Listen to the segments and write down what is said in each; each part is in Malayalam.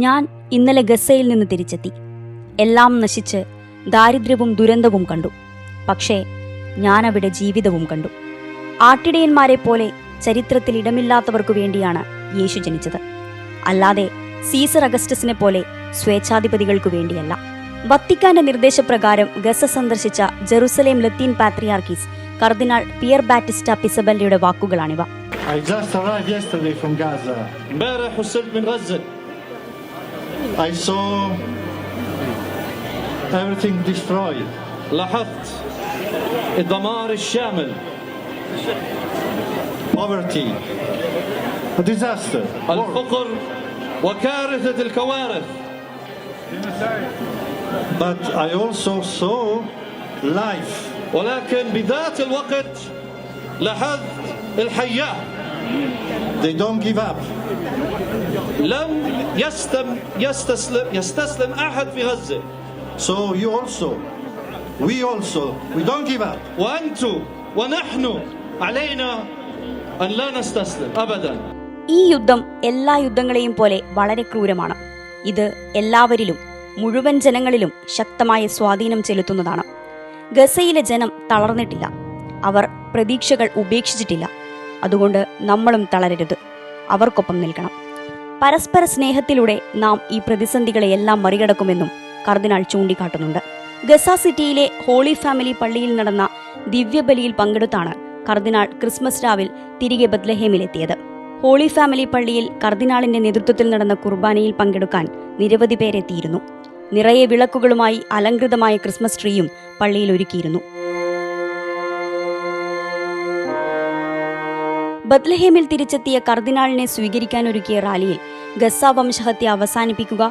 ഞാൻ ഇന്നലെ ഗസയിൽ നിന്ന് തിരിച്ചെത്തി. എല്ലാം നശിച്ച് ദാരിദ്ര്യവും ദുരന്തവും കണ്ടു. പക്ഷേ ഞാനവിടെ ജീവിതവും കണ്ടു. ആട്ടിടയന്മാരെ പോലെ ചരിത്രത്തിൽ ഇടമില്ലാത്തവർക്കു വേണ്ടിയാണ് യേശു ജനിച്ചത്, അല്ലാതെ സീസർ അഗസ്റ്റസിനെ പോലെ സ്വേച്ഛാധിപതികൾക്കു വേണ്ടിയല്ല. വത്തിക്കാന്റെ നിർദ്ദേശപ്രകാരം ഗസ സന്ദർശിച്ച ജെറുസലേം ലത്തീൻ പാത്രിയാർക്കീസ് കർദിനാൾ പിയർ ബാറ്റിസ്റ്റ പിസബെല്ലയുടെ വാക്കുകളാണിവ. I saw everything destroyed. لاحظت الدمار الشامل. Poverty, a disaster. الفقر وكارثة الكوارث. But I also saw life. ولكن بذات الوقت لاحظت الحياة. They don't give up. لم يستسلم أحد في غزة. So you also, we don't give up. وأنتم ونحن علينا أن لا نستسلم أبدا. ഈ യുദ്ധം എല്ലാ യുദ്ധങ്ങളെയും പോലെ വളരെ ക്രൂരമാണ്. ഇത് എല്ലാവരിലും, മുഴുവൻ ജനങ്ങളിലും ശക്തമായ സ്വാധീനം ചെലുത്തുന്നതാണ്. ഗസയിലെ ജനം തളർന്നിട്ടില്ല. അവർ പ്രതീക്ഷകൾ ഉപേക്ഷിച്ചിട്ടില്ല. അതുകൊണ്ട് നമ്മളും തളരരുത്. അവർക്കൊപ്പം നിൽക്കണം. പരസ്പര സ്നേഹത്തിലൂടെ നാം ഈ പ്രതിസന്ധികളെയെല്ലാം മറികടക്കുമെന്നും കർദിനാൾ ചൂണ്ടിക്കാട്ടുന്നുണ്ട്. ഗസ സിറ്റിയിലെ ഹോളി ഫാമിലി പള്ളിയിൽ നടന്ന ദിവ്യബലിയിൽ പങ്കെടുത്താണ് കർദിനാൾ ക്രിസ്മസ് രാവിൽ തിരികെ ബത്ലഹേമിലെത്തിയത്. ഹോളി ഫാമിലി പള്ളിയിൽ കർദിനാളിന്റെ നേതൃത്വത്തിൽ നടന്ന കുർബാനയിൽ പങ്കെടുക്കാൻ നിരവധി പേരെത്തിയിരുന്നു. നിറയെ വിളക്കുകളുമായി അലങ്കൃതമായ ക്രിസ്മസ് ട്രീയും പള്ളിയിൽ ഒരുക്കിയിരുന്നു. ബത്ലഹേമിൽ തിരിച്ചെത്തിയ കർദിനാളിനെ സ്വീകരിക്കാനൊരുക്കിയ റാലിയിൽ ഗസ വംശഹത്യ അവസാനിപ്പിക്കുക,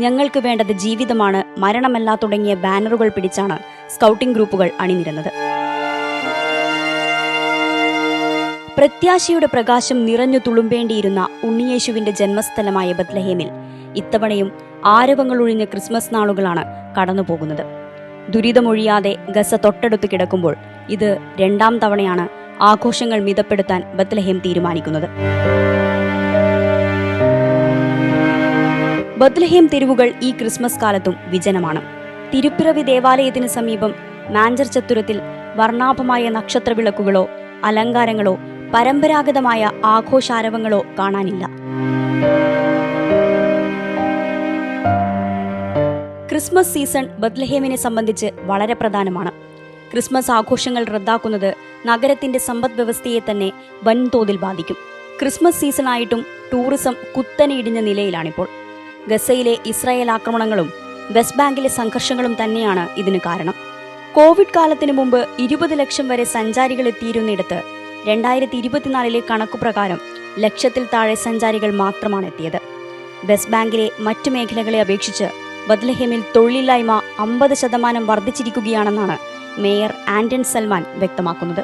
ഞങ്ങൾക്ക് വേണ്ടത് ജീവിതമാണ്, മരണമല്ല തുടങ്ങിയ ബാനറുകൾ പിടിച്ചാണ് സ്കൗട്ടിംഗ് ഗ്രൂപ്പുകൾ അണിനിരന്നത്. പ്രത്യാശയുടെ പ്രകാശം നിറഞ്ഞു തുളുമ്പേണ്ടിയിരുന്ന ഉണ്ണിയേശുവിന്റെ ജന്മസ്ഥലമായ ബത്ലഹേമിൽ ഇത്തവണയും ആരവങ്ങളൊഴിഞ്ഞ ക്രിസ്മസ് നാളുകളാണ് കടന്നുപോകുന്നത്. ദുരിതമൊഴിയാതെ ഗസ തൊട്ടടുത്ത് കിടക്കുമ്പോൾ ഇത് രണ്ടാം തവണയാണ് ആഘോഷങ്ങൾ മിതപ്പെടുത്താൻ ബത്ലഹേം തീരുമാനിക്കുന്നത്. ബത്ലഹേം തെരുവുകൾ ഈ ക്രിസ്മസ് കാലത്തും വിജനമാണ്. തിരുപ്പിറവി ദേവാലയത്തിന് സമീപം മാഞ്ചർ ചത്തുരത്തിൽ വർണ്ണാഭമായ നക്ഷത്രവിളക്കുകളോ അലങ്കാരങ്ങളോ പരമ്പരാഗതമായ ആഘോഷാരവങ്ങളോ കാണാനില്ല. ക്രിസ്മസ് സീസൺ ബത്ലഹേമിനെ സംബന്ധിച്ച് വളരെ പ്രധാനമാണ്. ക്രിസ്മസ് ആഘോഷങ്ങൾ റദ്ദാക്കുന്നത് നഗരത്തിന്റെ സമ്പദ് വ്യവസ്ഥയെ തന്നെ വൻതോതിൽ ബാധിക്കും. ക്രിസ്മസ് സീസണായിട്ടും ടൂറിസം കുത്തനെ ഇടിഞ്ഞ നിലയിലാണിപ്പോൾ. ഗസയിലെ ഇസ്രായേൽ ആക്രമണങ്ങളും വെസ്റ്റ് ബാങ്കിലെ സംഘർഷങ്ങളും തന്നെയാണ് ഇതിന് കാരണം. കോവിഡ് കാലത്തിന് മുമ്പ് 20 ലക്ഷം വരെ സഞ്ചാരികൾ എത്തിയിരുന്നിടത്ത് 2024 കണക്കുപ്രകാരം ലക്ഷത്തിൽ താഴെ സഞ്ചാരികൾ മാത്രമാണ് എത്തിയത്. വെസ്റ്റ് ബാങ്കിലെ മറ്റു മേഖലകളെ അപേക്ഷിച്ച് ബത്ലഹേമിൽ തൊഴിലില്ലായ്മ 50% വർദ്ധിച്ചിരിക്കുകയാണെന്നാണ് മേയർ ആന്റൺ സൽമാൻ വ്യക്തമാക്കുന്നത്.